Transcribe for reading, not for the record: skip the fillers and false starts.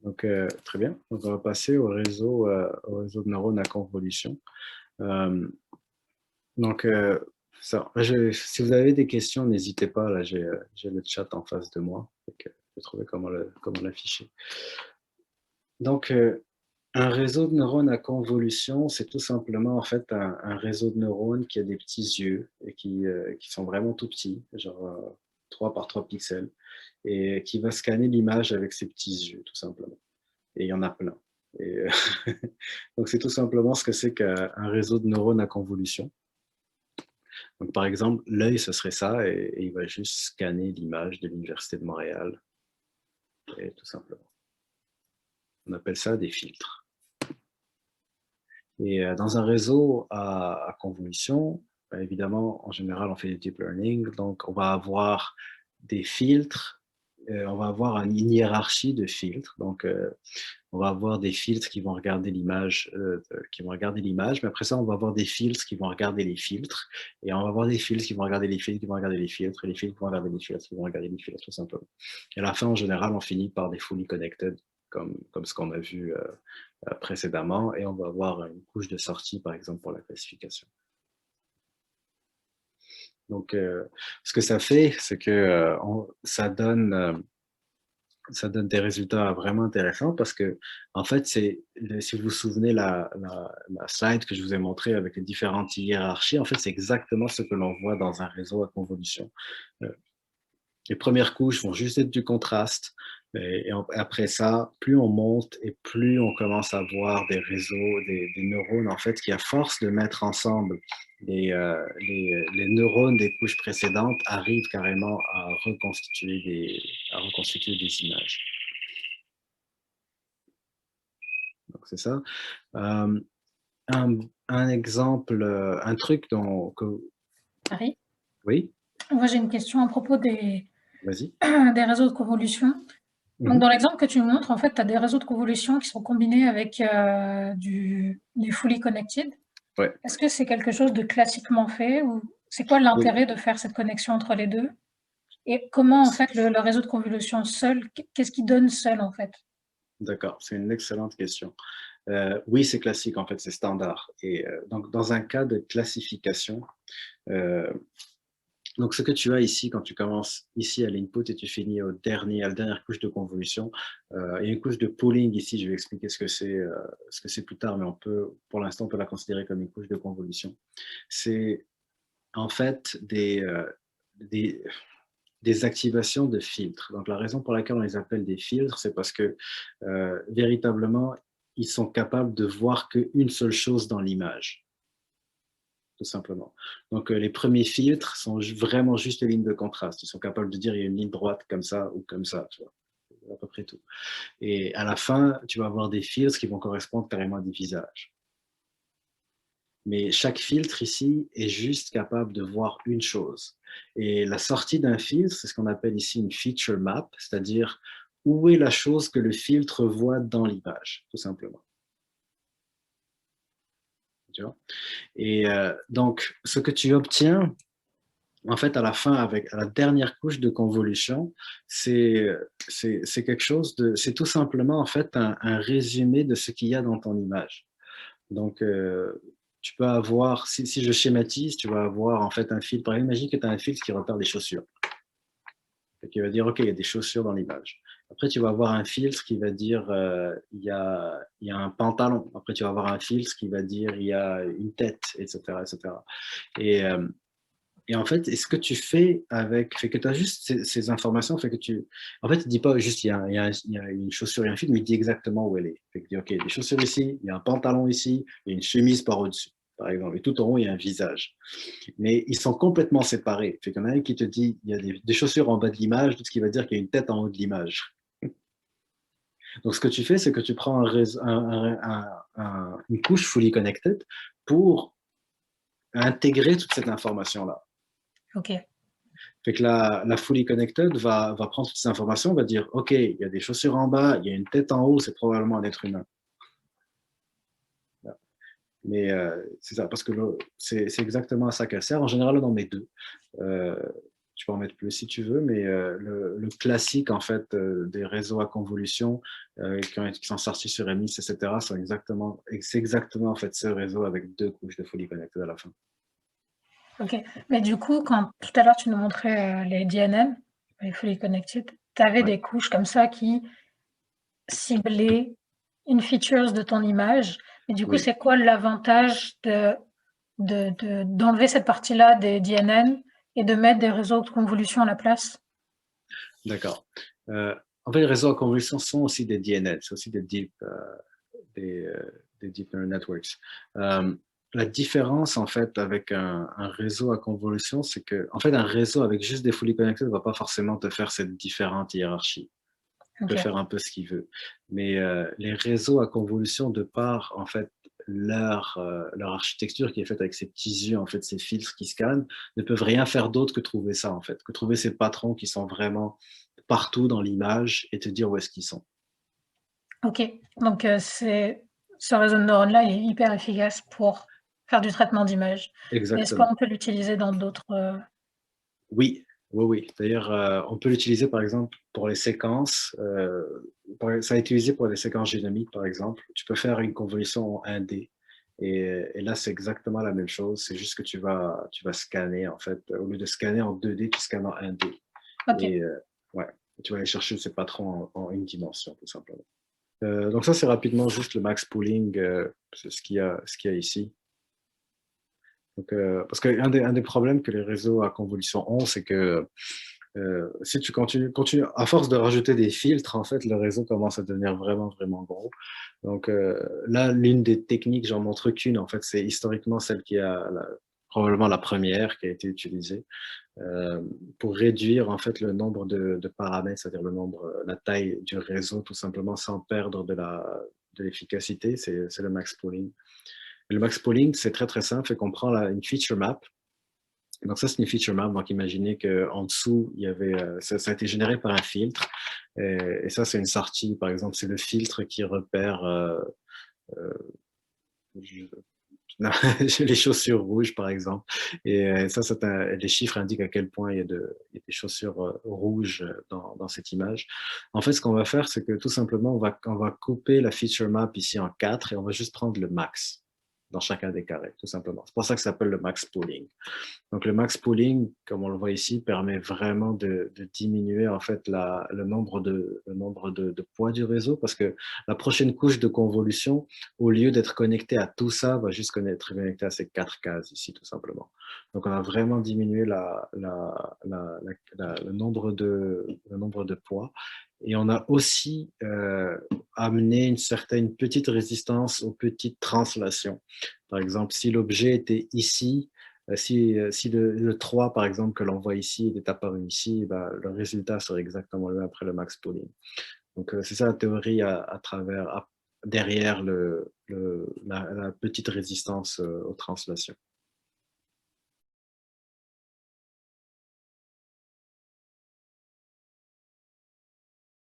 Donc, très bien. Donc, on va passer au réseau de neurones à convolution. Euh, donc, si vous avez des questions, n'hésitez pas. Là, j'ai le chat en face de moi. Donc, je vais trouver comment l'afficher. Donc, un réseau de neurones à convolution, c'est tout simplement en fait un réseau de neurones qui a des petits yeux et qui sont vraiment tout petits, genre 3 par 3 pixels, et qui va scanner l'image avec ses petits yeux, tout simplement. Et il y en a plein. Et, donc, c'est tout simplement ce que c'est qu'un réseau de neurones à convolution. Donc, par exemple, l'œil, ce serait ça, et il va juste scanner l'image de l'Université de Montréal, et tout simplement. On appelle ça des filtres. Et dans un réseau à convolution, évidemment, en général, on fait du deep learning, donc on va avoir des filtres, on va avoir une hiérarchie de filtres. Donc, on va avoir des filtres qui vont regarder l'image, mais après ça, on va avoir des filtres qui vont regarder les filtres, et on va avoir des filtres qui vont regarder les filtres, qui vont regarder les filtres, et les filtres qui vont regarder les filtres, qui vont regarder les filtres, tout simplement. Et à la fin, en général, on finit par des fully connected, comme ce qu'on a vu précédemment, et on va avoir une couche de sortie, par exemple, pour la classification. Donc, ce que ça fait, c'est que ça donne des résultats vraiment intéressants parce que, en fait, si vous vous souvenez la slide que je vous ai montrée avec les différentes hiérarchies, en fait, c'est exactement ce que l'on voit dans un réseau à convolution. Euh, Les premières couches vont juste être du contraste. Après ça, plus on monte et plus on commence à voir des réseaux, des neurones, en fait, qui, à force de mettre ensemble les neurones des couches précédentes, arrivent carrément à reconstituer des images. Donc, c'est ça. Euh, un exemple, un truc Harry, Oui, moi j'ai une question à propos vas-y. des réseaux de convolution. Donc, Mhm. dans l'exemple que tu me montres, en fait, tu as des réseaux de convolution qui sont combinés avec du fully connected. Ouais. Est-ce que c'est quelque chose de classiquement fait ou c'est quoi Oui. l'intérêt de faire cette connexion entre les deux? Et comment, en fait, le réseau de convolution seul, qu'est-ce qui donne seul, en fait? D'accord, c'est une excellente question. Oui, c'est classique, en fait, c'est standard. Et donc, dans un cas de classification, euh, donc ce que tu as ici, quand tu commences ici à l'input et tu finis à la dernière couche de convolution, il y a une couche de pooling ici, je vais expliquer ce que c'est plus tard, mais pour l'instant, on peut la considérer comme une couche de convolution. C'est en fait des, des activations de filtres. Donc, la raison pour laquelle on les appelle des filtres, c'est parce que véritablement, ils sont capables de voir qu'une seule chose dans l'image, tout simplement. Donc, les premiers filtres sont vraiment juste les lignes de contraste. Ils sont capables de dire il y a une ligne droite comme ça ou comme ça, tu vois, à peu près tout. Et à la fin, tu vas avoir des filtres qui vont correspondre carrément à des visages. Mais chaque filtre ici est juste capable de voir une chose. Et la sortie d'un filtre, c'est ce qu'on appelle ici une feature map, c'est-à-dire où est la chose que le filtre voit dans l'image, tout simplement. Tu vois? Et donc, ce que tu obtiens, en fait, à la fin, à la dernière couche de convolution, c'est quelque chose c'est tout simplement, en fait, un résumé de ce qu'il y a dans ton image. Donc, tu peux avoir, si je schématise, tu vas avoir en fait un filtre. Par exemple, imagine que tu as un filtre qui repère des chaussures. Et qui va dire, OK, il y a des chaussures dans l'image. Après, tu vas avoir un filtre qui va dire, il y a un pantalon. Après, tu vas avoir un filtre qui va dire, il y a une tête, etc. etc. Et, euh, et en fait, ce que tu fais fait que tu as juste ces informations, fait que en fait, il ne dit pas juste il y a une chaussure et un fil, mais il dit exactement où elle est. Fait que dit, OK, des chaussures ici, il y a un pantalon ici, il y a une chemise par au-dessus, par exemple. Et tout en haut, il y a un visage. Mais ils sont complètement séparés. Fait qu'il y en a un qui te dit, il y a des chaussures en bas de l'image, d'autres qui va dire qu'il y a une tête en haut de l'image. Donc, ce que tu fais, c'est que tu prends une couche fully connected pour intégrer toute cette information-là. Ok. Fait que la fully connected va prendre toutes ces informations, va dire, OK, il y a des chaussures en bas, il y a une tête en haut, c'est probablement un être humain. Mais c'est ça, parce que c'est exactement à ça qu'elle sert. En général, on en met deux. Tu peux en mettre plus si tu veux, mais le classique en fait des réseaux à convolution qui sont sortis sur MX, etc., c'est exactement en fait ce réseau avec 2 couches de fully connected à la fin. OK. Mais du coup, quand tout à l'heure tu nous montrais, les DNN, les Fully Connected, tu avais Ouais, des couches comme ça qui ciblaient une features de ton image. Mais du coup, oui, c'est quoi l'avantage d'enlever cette partie-là des DNN et de mettre des réseaux de convolution à la place? d'accord. En fait, les réseaux à convolution sont aussi des DNN, c'est aussi des deep neural networks. La différence en fait avec un réseau à convolution, c'est que en fait un réseau avec juste des fully connected ne va pas forcément te faire cette différente hiérarchie. Il peut OK. faire un peu ce qu'il veut. Mais les réseaux à convolution, de par en fait leur architecture qui est faite avec ces petits yeux, en fait, ces filtres qui scannent, ne peuvent rien faire d'autre que trouver ça, en fait, que trouver ces patrons qui sont vraiment partout dans l'image et te dire où est-ce qu'ils sont. OK. Donc c'est ce réseau de neurones-là, il est hyper efficace pour faire du traitement d'image. Mais est-ce Exactement. qu'on peut l'utiliser dans d'autres, Oui, oui, oui. D'ailleurs, on peut l'utiliser par exemple pour les séquences. Ça a été utilisé pour les séquences génomiques, par exemple. Tu peux faire une convolution en 1D. Et là, c'est exactement la même chose. C'est juste que tu vas scanner, en fait. Au lieu de scanner en 2D, tu scannes en 1D. OK. Et ouais, tu vas aller chercher ces patrons en une dimension, tout simplement. Donc ça, c'est rapidement juste le max pooling, c'est ce qu'il y a ici. Donc, parce qu'un un des problèmes que les réseaux à convolution ont, c'est que si tu continues, à force de rajouter des filtres, en fait, le réseau commence à devenir vraiment, vraiment gros. Donc là, l'une des techniques, j'en montre qu'une, en fait, c'est historiquement celle probablement la première qui a été utilisée euh, pour réduire en fait le nombre de paramètres, c'est-à-dire la taille du réseau, tout simplement sans perdre de l'efficacité. C'est le max pooling. Le max pooling, c'est très très simple, fait qu'on prend une feature map. Donc ça, c'est une feature map. Donc imaginez qu'en dessous, il y avait, ça a été généré par un filtre. Et ça, c'est une sortie. Par exemple, c'est le filtre qui repère euh, les chaussures rouges, par exemple. Et ça, les chiffres indiquent à quel point il y a des chaussures rouges dans cette image. En fait, ce qu'on va faire, c'est que tout simplement, on va couper la feature map ici en 4 et on va juste prendre le max dans chacun des carrés, tout simplement. C'est pour ça que ça s'appelle le max pooling. Donc le max pooling, comme on le voit ici, permet vraiment de diminuer en fait le nombre de poids du réseau parce que la prochaine couche de convolution, au lieu d'être connectée à tout ça, va juste être connectée à ces 4 cases ici, tout simplement. Donc on a vraiment diminué le nombre de poids. Et on a aussi amené une petite résistance aux petites translations. Par exemple, si l'objet était ici, si le 3, par exemple, que l'on voit ici, il est apparu ici, ben, le résultat serait exactement le même après le max pooling. Donc, c'est ça la théorie derrière la petite résistance aux translations.